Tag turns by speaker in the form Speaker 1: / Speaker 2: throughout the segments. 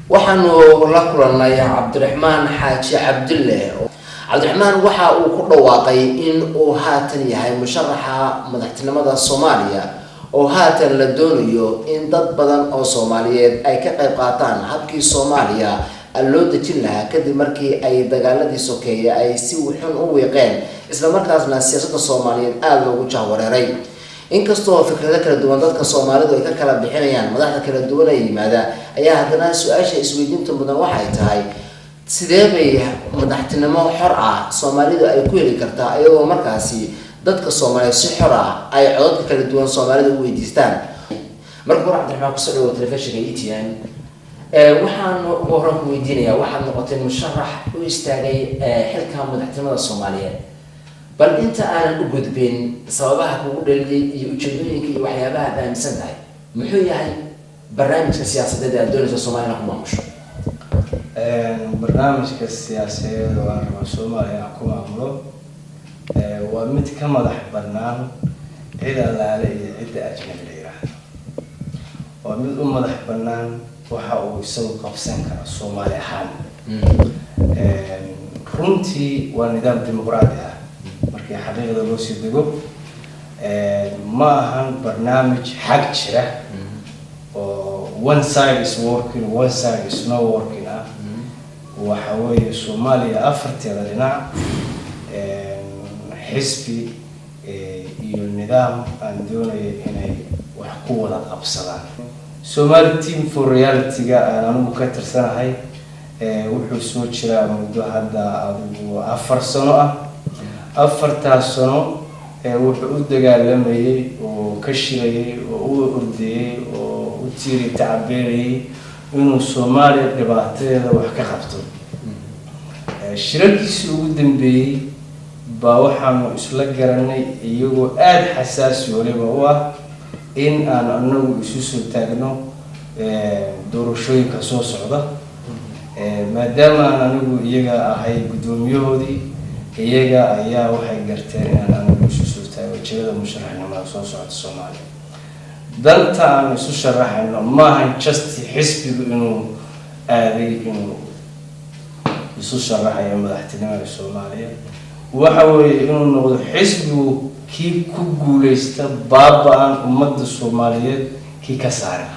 Speaker 1: waxaanu la kulannay Cabdiraxmaan Xaaji Cabdulle. Cabdiraxmaan waxa uu ku dhawaaqay in uu haatan yahay musharaxa madaxtinimada Soomaaliya oo haatan la doonayo in dad badan oo Soomaaliyeed ay ka qayb qaataan habkii Soomaaliya loo dejin lahaa kadib markii ay dagaaladii sokeeye ay si xun u weeqeen isla markaasna siyaasadda Soomaaliyeed aad loogu jahwareeray. inkastoo fikrado kala duwan dadka Soomaalidu ay ka kala bixinayaan madaxda kala duwan ay yimaada ayaa haddana su'aasha isweydiinta mudan waxay tahay sidee bay madaxtinimo xor ah Soomaalidu ay ku heli kartaa iyadoo markaasi dadka Soomaaliyeed si xor ah ay codadka kala duwan Soomaalidu u weydiistaan. marka hore Cabdiraxmaan ku soo telefishinka ETN waxaan ugu horreyn ku weydiinayaa waxaad noqotay musharax u istaagay xilka madaxtinimada Soomaaliyeed bal inta aanan u gudbin sababaha kugu dhaliyay iyo ujeedooyinka iyo waxyaabaha aad aaminsan tahay muxuu yahay barnaamijka siyaasadeed ee aad doonayso Soomaaliya ku maamusho?
Speaker 2: barnaamijka siyaasadeed oo aan rabo Soomaaliya ku maamulo waa mid ka madax bannaan cid allaale iyo cidda ajnabiga ah. waa mid u madax bannaan waxa uu isagu qabsan karo Soomaali ahaan. runtii waa nidaam dimuqraadi ah markii xaqiiqda loo sii dego ma ahan barnaamij xag jira oo one side is working one side is not working ah. waxa weeye Soomaaliya afarteeda dhinac xisbi iyo nidaam aan doonayo inay wax ku wada qabsadaan. Somali Team for Reality-ga aan anigu ka tirsanahay wuxuu soo jiraa muddo hadda adigu 4 sano ah. 4 sano wuxuu u dagaalamayay oo ka shirayay oo u ordayay oo u tiiri tacbeeyay inuu Soomaaliya dhibaatada wax ka qabto. shirarkiisii ugu dambeeyay baa waxaanu isla garanay iyagoo aad xasaasi waliba u ah in aan anagu isu soo taagno doorashooyinka soo socda maadaama aan anigu iyaga ahay gudoomiyahoodii iyaga ayaa waxay garteen in aan anigu isu soo taago jilada musharaxnimada soo socda Soomaaliya. danta aan isu sharaxayno maahan just xisbigu inuu aaday inuu isu sharaxayo madaxtinimada Soomaaliya waxa weeye inuu noqdo xisbigu kii ku guuleysta baaba'an ummadda Soomaaliyeed kii ka saaray.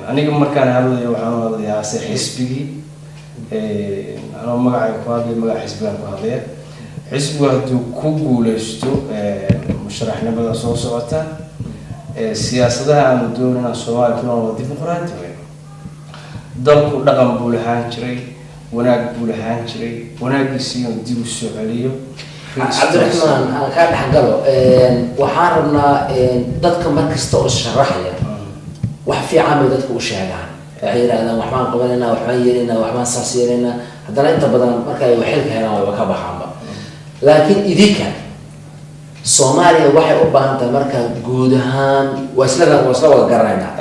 Speaker 2: aniga markaan hadlayo waxaan hadlayaa si xisbigii anoo magacay ku hadlay magac xisbigan ku hadlaya xisbigu hadduu ku guuleysto musharaxnimada soo socota siyaasadaha aan doonayna Soomaaliya inuu dimuqraadi weyn dalku dhaqan buu lahaan jiray wanaag buu lahaan jiray wanaagiisii oo dib u soo celiyo.
Speaker 1: Cabdiraxmaan aan ka dhaxgalo waxaan rabnaa dadka markasta oo sharaxaya wax fiican bay dadku u sheegaan waxay yiraahdaan waxbaan qabanaynaa waxbaan yeelaynaa waxbaan saas yeelaynaa haddana inta badan marka ay xilka helaan way ka baxaanba. laakiin idinka Soomaaliya waxay u baahan tahay marka guud ahaan wasla wada garanaynaa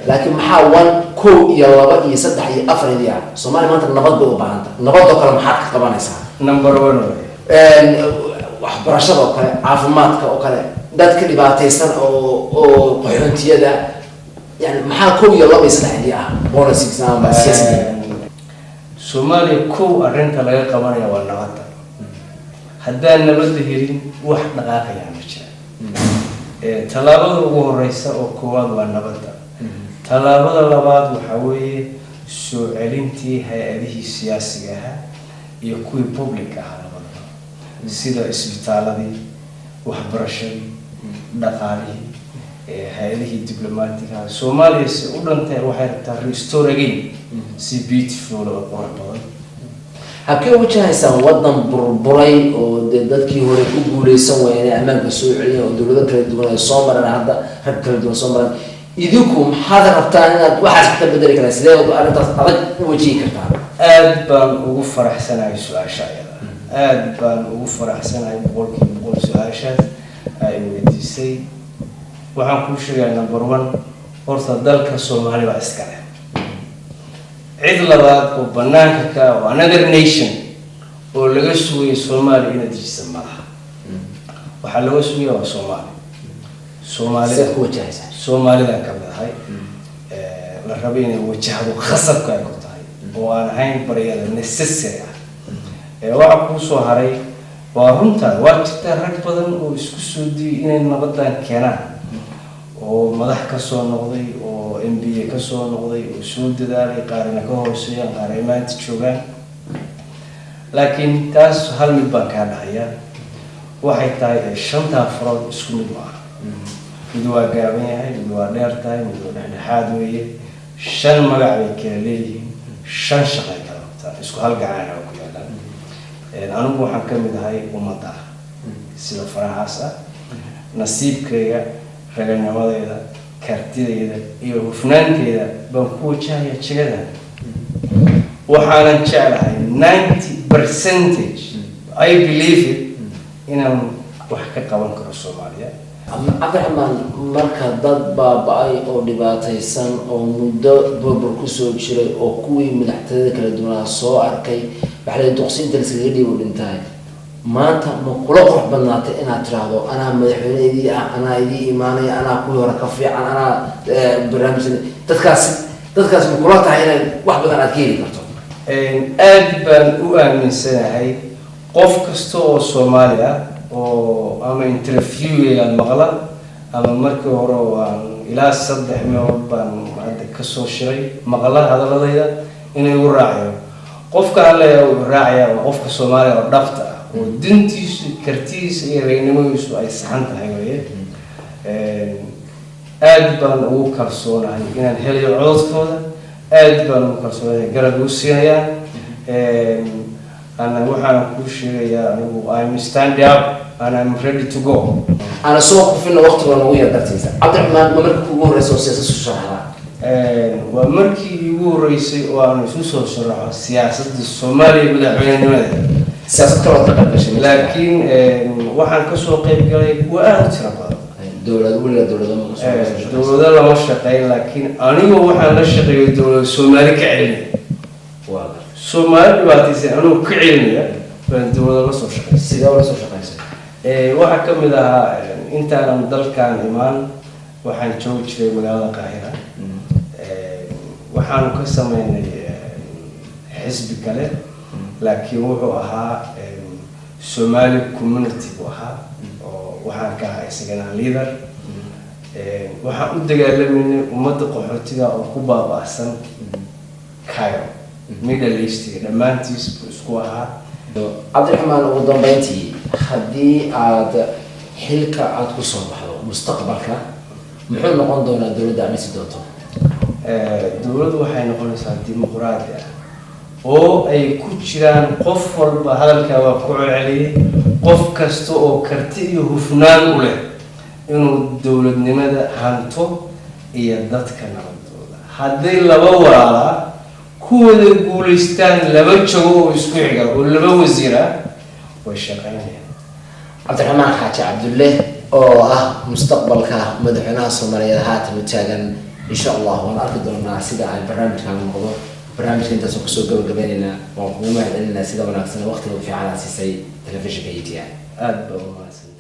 Speaker 1: laakiin maxaa 1 2 iyo 2 iyo 3 iyo 4 iyo Soomaaliya maanta nabad bay u baahan tahay. nabadoo kale maxaad ka qabanaysaa?
Speaker 2: number 1
Speaker 1: waxbarashada oo kale caafimaadka oo kale dadka dhibaataysan oo qaxoontiyada يعني maxaa 1 iyo 2 iyo 3 iyo policies ama siyaasadda
Speaker 2: Soomaaliya koow arrinta laga qabanaya waa nabadda. haddaan nabadda helin wax dhaqaaqaya ma jira. talaabada ugu horeysa oo koowaad waa nabadda. talaabada labaad waxa weeye soo celintii hay'adihii siyaasiga ah iyo kuwii public ah labadaba sida isbitaaladii waxbarashadii dhaqaalihii hay'adihii diblomaatiga Soomaaliya si u dhantay waxay rabtaa restore again si beautiful oo qurux badan.
Speaker 1: habkee wajahaysaan wadan burburay oo dadkii hore ku guuleysan waayeen ammaanka soo celiyay oo dawlado kala duwan ay soo maraan hadda rag kala duwan soo maraan idinku maxaad rabtaan inaad waxaas ka bedeli kartaa sidee oo arrintaas adag u wajihi kartaa?
Speaker 2: aad baan ugu faraxsanahay su'aasha ayada aad baan ugu faraxsanahay boqolkiiba su'aashaas ay weydiisay. waxaan ku sheegay number 1 horta dalka Soomaaliya waa iska leh cid labaad oo banaanka ka oo another nation oo laga sugay Soomaaliya inay dejiso malaha. waxa laga sugay waa Soomaaliya ku wajahaysa Soomaalida ka mid ahay la rabo inay wajahdo khasabka ay ku tahay oo aan ahayn baryada necessary ah. Waxa kuu soo haray waa runta waa jirta rag badan oo isku soo diyay inay nabadan keenaan oo madax ka soo noqday oo MBA ka soo noqday oo soo dadaalay qaarna ka hooseeyaan qaar ay maanta joogaan. laakiin taas hal mid baan ka dhahayaa waxay tahay shanta farood isku mid ah. mid waa gaaban yahay, mid waa dheer tahay, mid waa dhexdhexaad weeye. shan magac bay kala leeyihiin, shan shaqay kala qabtaan, isku hal gacan ah ku yaalaan. anigu waxaan ka mid ahay ummadda sida farahaas ah. nasiibkayga, raganimadeeda, kartidayda iyo hufnaanteeda baan ku wajahaya jagadan. waxaanan jeclahay 90% I believe it inaan wax ka qaban karo Soomaaliya.
Speaker 1: Cabdiraxmaan, marka dad baaba'ay oo dhibaataysan oo muddo burbur ku soo jiray oo kuwii madaxtooyada kala duwanaa soo arkay waxay duqsiinta iskaga dhiibo dhintaay, maanta ma kula qurux badnaatay inaad tiraahdo anaa madaxweyneydii ah, anaa idii imaanaya, anaa kuwii hore ka fiican, anaa barnaamijyada dadkaas ma kula tahay inaad wax badan aad ka heli karto?
Speaker 2: aad baan u aaminsanahay qof kasta oo Soomaali ah oo ama interviewga maqla ama markii hore waan ilaa 3 meelood baan hadda ka soo shiray maqla hadaladayda inay u raaciyo qofka alle uu raaciyo qofka Soomaali oo dhabta ah oo dintiisa, kartiisa iyo raganimadiisu ay saxan tahay weeye. aad baan ugu kalsoonahay inaan helayo codadkooda, aad baan ugu kalsoonahay garab u siinayaan. أنا وحنا كل شيء يعني I'm stand up and I'm ready to go.
Speaker 1: أنا سوق في الوقت ونوية درتيزة. عبد الرحمن ممرك يقول رئيس سياسة الشرعة.
Speaker 2: ومركي يقول رئيس وأنا سوسة الشرعة سياسة الصومالي بدأ بين المدن.
Speaker 1: سياسة كرة تقبلش.
Speaker 2: لكن وحنا كسوق قريب وأنا ترى.
Speaker 1: دولة ولا دولة
Speaker 2: دولة لا مش شقي لكن أنا وحنا نشقي دولة الصومالي كعلمي.
Speaker 1: واضح.
Speaker 2: Soomaali baatise anuu ka cilmiya baan dawladda la soo shaqeeyay.
Speaker 1: Sidee la soo shaqeysay?
Speaker 2: Waxa kamid ah intaan dalkan imaan waxaan joogi jiray magaalada Qaahira. waxaan ka sameynay xisbi kale laakiin wuxuu ahaa Somali community waxa oo waxaan ka ahay isagana leader. waxaan u dagaalamayay ummadda qaxootiga oo ku baaba'san Cairo. Middle East dhamaantiis isku ahaa.
Speaker 1: Cabdiraxmaan, ugu dambeyntii haddii aad xilka aad ku soo baxdo mustaqbalka muxuu noqon doonaa dawladda aad dhisi doonto?
Speaker 2: dawladdu waxay noqonaysaa dimuqraadi ah oo ay ku jiraan qof walba hadalka waa ku celceliyay qof kasta oo karti iyo hufnaan u leh inuu dawladnimada hanto iyo dadka nabadooda. hadday laba walaalaa kuwada guuleystaan laba jago oo isku xiga oo laba wasiir ah way shaqeynayaan.
Speaker 1: Cabdiraxmaan Xaaji Cabdulle oo ah mustaqbalka madaxweynaha Soomaaliyeed haatan u taagan insha Allah waan arki doonaa sida ay barnaamijkan noqdo. barnaamijka intaas oo soo gabagabeynayna waan kugu mahadcelinaa sida wanaagsan waqtiga fiican aad siisay telefishinka ETN.
Speaker 2: aad baa u mahadsan.